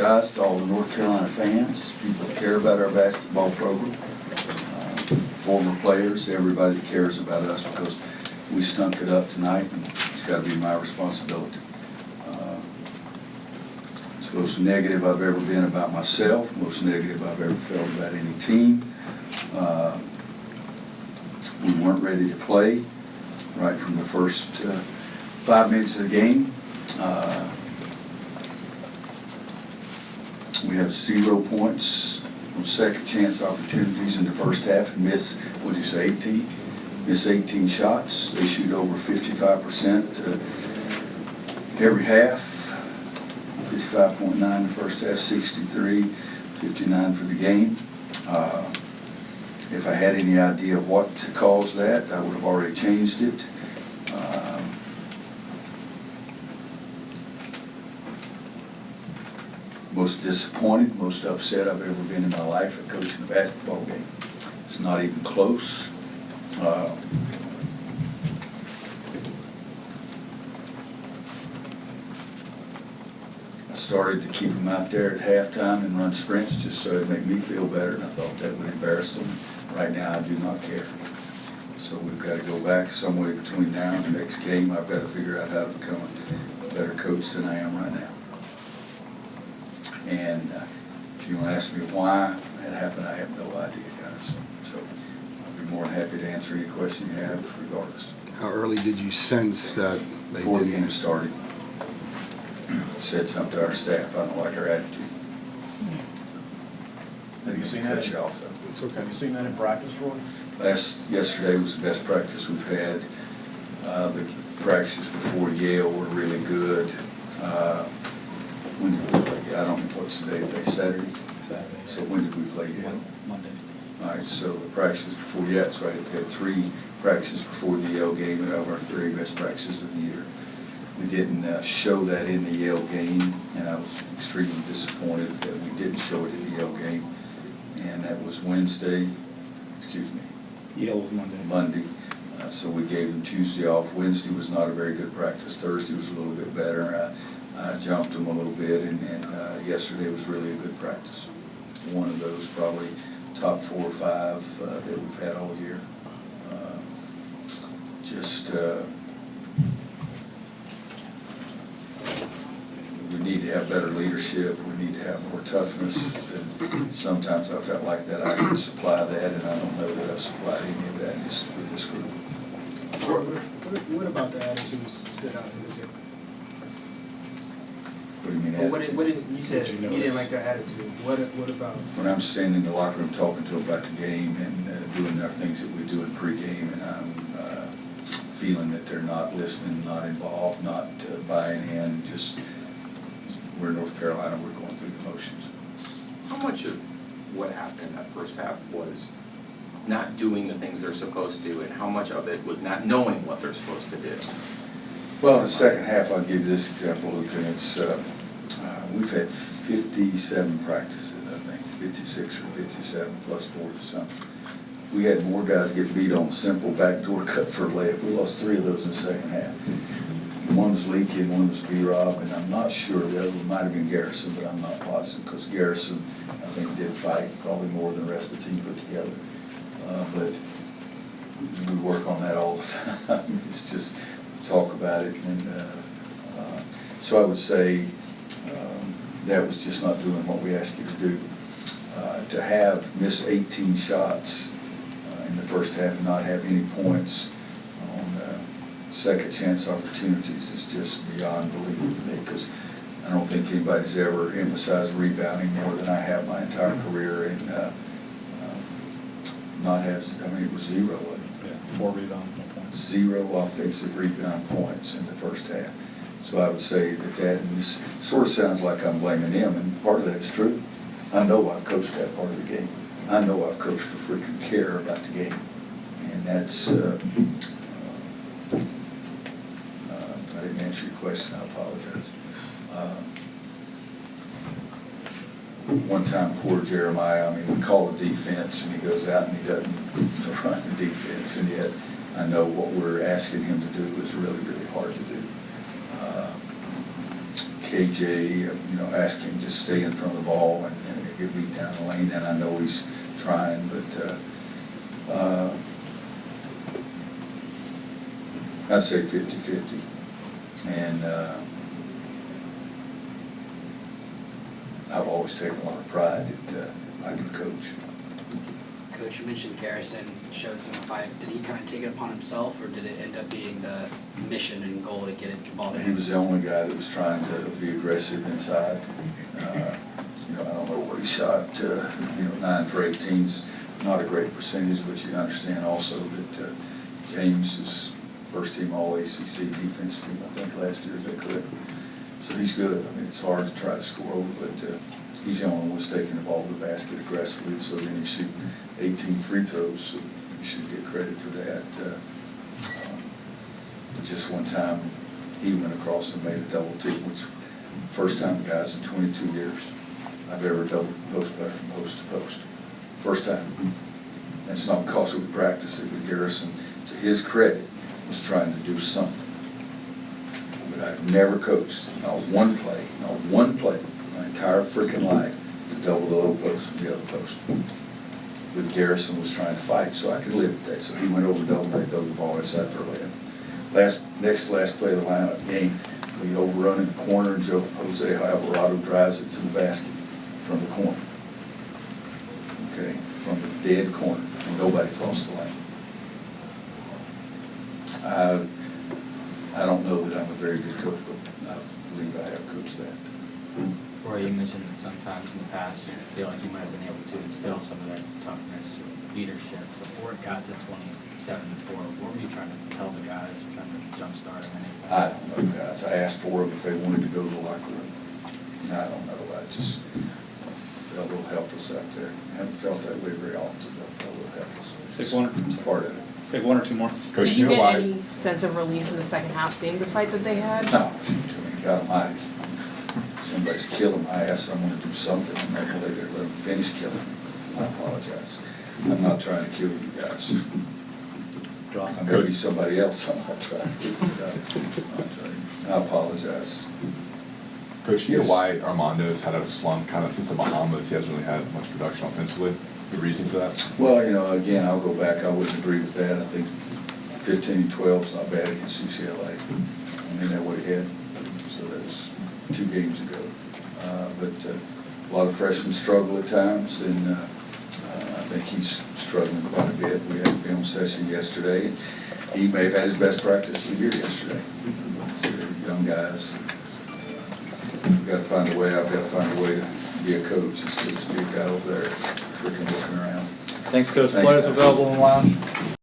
apologize to all the North Carolina fans, people that care about our basketball program, former players, everybody that cares about us, because we stunk it up tonight, and it's got to be my responsibility. It's the most negative I've ever been about myself, most negative I've ever felt about any team. We weren't ready to play right from the first 5 minutes of the game. We have 0 points on second chance opportunities in the first half and miss, what'd you say, 18? Miss 18 shots. They shoot over 55% every half. 55.9 the first half, 63, 59 for the game. If I had any idea what caused that, I would have already changed it. Most disappointed, most upset I've ever been in my life at coaching a basketball game. It's not even close. I started to keep them out there at halftime and run sprints just so it'd make me feel better, and I thought that would embarrass them. Right now, I do not care. So we've got to go back some way between now and the next game. I've got to figure out how to become a better coach than I am right now. And if you want to ask me why that happened, I have no idea, guys. So I'll be more than happy to answer any question you have regardless. How early did you sense that they Before the didn't? game started, said something to our staff. I don't like our attitude. Have you seen that? Cut you off, though. It's okay. Have you seen that in practice, Roy? Yesterday was the best practice we've had. The practices before Yale were really good. When did we play? I don't know what's the day today, Saturday? Saturday. So when did we play Yale? Monday. All right, so the practices before, yeah, that's right. We had 3 practices before the Yale game, and over our 3 best practices of the year. We didn't show that in the Yale game, and I was extremely disappointed that we didn't show it in the Yale game. And that was Wednesday, Yale was Monday. Monday. So we gave them Tuesday off. Wednesday was not a very good practice. Thursday was a little bit better. I jumped them a little bit, and yesterday was really a good practice. One of those probably top 4 or 5 that we've had all year. We need to have better leadership. We need to have more toughness. And sometimes I felt like that I didn't supply that, and I don't know that I've supplied any of that with this group. What about the attitudes stood out in this game? What do you mean? Well, what did you said Did you you notice? didn't like their attitude. What about? When I'm standing in the locker room talking to them about the game and doing our things that we do in pregame, and I'm feeling that they're not listening, not involved, not buying in, just we're in North Carolina, we're going through the motions. How much of what happened in that first half was not doing the things they're supposed to do, and how much of it was not knowing what they're supposed to do? Well, in the second half, I'll give you this example, Luke, and it's we've had 57 practices, I think, 56 or 57 plus 4 or something. We had more guys get beat on simple backdoor cut for a layup. We lost 3 of those in the second half. One was Leakey and one was B-Rob, and I'm not sure. The other one might have been Garrison, but I'm not positive, because Garrison, I think, did fight probably more than the rest of the team put together. But we work on that all the time. It's just talk about it. And so I would say that was just not doing what we asked you to do. To have missed 18 shots in the first half and not have any points on second chance opportunities is just beyond belief to me, because I don't think anybody's ever emphasized rebounding more than I have my entire career, and not have, I mean, it was 0, wasn't it? Yeah, 4 rebounds, no points. 0 offensive rebound points in the first half. So I would say that, and this sort of sounds like I'm blaming him, and part of that is true. I know I've coached that part of the game. I know I've coached to freaking care about the game. And that's, I didn't answer your question, I apologize. One time, poor Jeremiah, I mean, we call it defense, and he goes out and he doesn't run the defense, and yet I know what we're asking him to do is really, really hard to do. KJ, ask him to stay in front of the ball and get beat down the lane, and I know he's trying, but I'd say 50-50. And I've always taken a lot of pride that I can coach. Coach, you mentioned Garrison showed some fight. Did he kind of take it upon himself, or did it end up being the mission and goal to get it the ball to He him? was the only guy that was trying to be aggressive inside. I don't know what he shot, 9 for 18's not a great percentage, but you understand also that James is first team All-ACC defense team, I think, last year, is that correct? So he's good. I mean, it's hard to try to score over, but he's the only one who's taking the ball to the basket aggressively, so then you shoot 18 free throws, so you should get credit for that. Just one time, he went across and made a double team, which first time, guys, in 22 years I've ever double post player from post to post. First time. And it's not because we practiced it, but Garrison, to his credit, was trying to do something. But I've never coached, not one play, my entire freaking life, to double the low post and the other post. But Garrison was trying to fight, so I could live with that. So he went over double, they threw the ball inside for a layup. Next last play of the lineup game, we overrun in the corner, and Jose Alvarado drives it to the basket from the corner. Okay, from the dead corner, and nobody crossed the lane. I don't know that I'm a very good coach, but I believe I have coached that. Roy, you mentioned that sometimes in the past you feel like you might have been able to instill some of that toughness, leadership. Before it got to 27-4, what were you trying to tell the guys, trying to jumpstart them? I don't know, guys. I asked for them if they wanted to go to the locker room. I don't know. I just felt a little helpless out there. I haven't felt that way very often, but I felt a little helpless. Take one. It's part of it. Take one or two more. Did you get any sense of relief in the second half, seeing the fight that they had? No, God almighty. Somebody's killing my ass, I'm gonna do something, I'm not gonna let them finish killing me. I apologize. I'm not trying to kill you guys. I'm gonna be somebody else, I'm not trying to kill you guys. I apologize. Coach, you know Yes. why Armando's had a slump kind of since the Bahamas? He hasn't really had much production offensively. The reason for that? Well, again, I'll go back, I wouldn't agree with that. I think 15-12 is not bad against UCLA. I mean, that what he had, so that was 2 games ago. But a lot of freshmen struggle at times, and I think he's struggling quite a bit. We had a film session yesterday, and he may have had his best practice of the year yesterday. So, young guys, we've got to find a way. I've got to find a way to be a coach instead of just be a guy over there freaking looking around. Thanks, Coach. Thanks, Players guys. available in the lounge.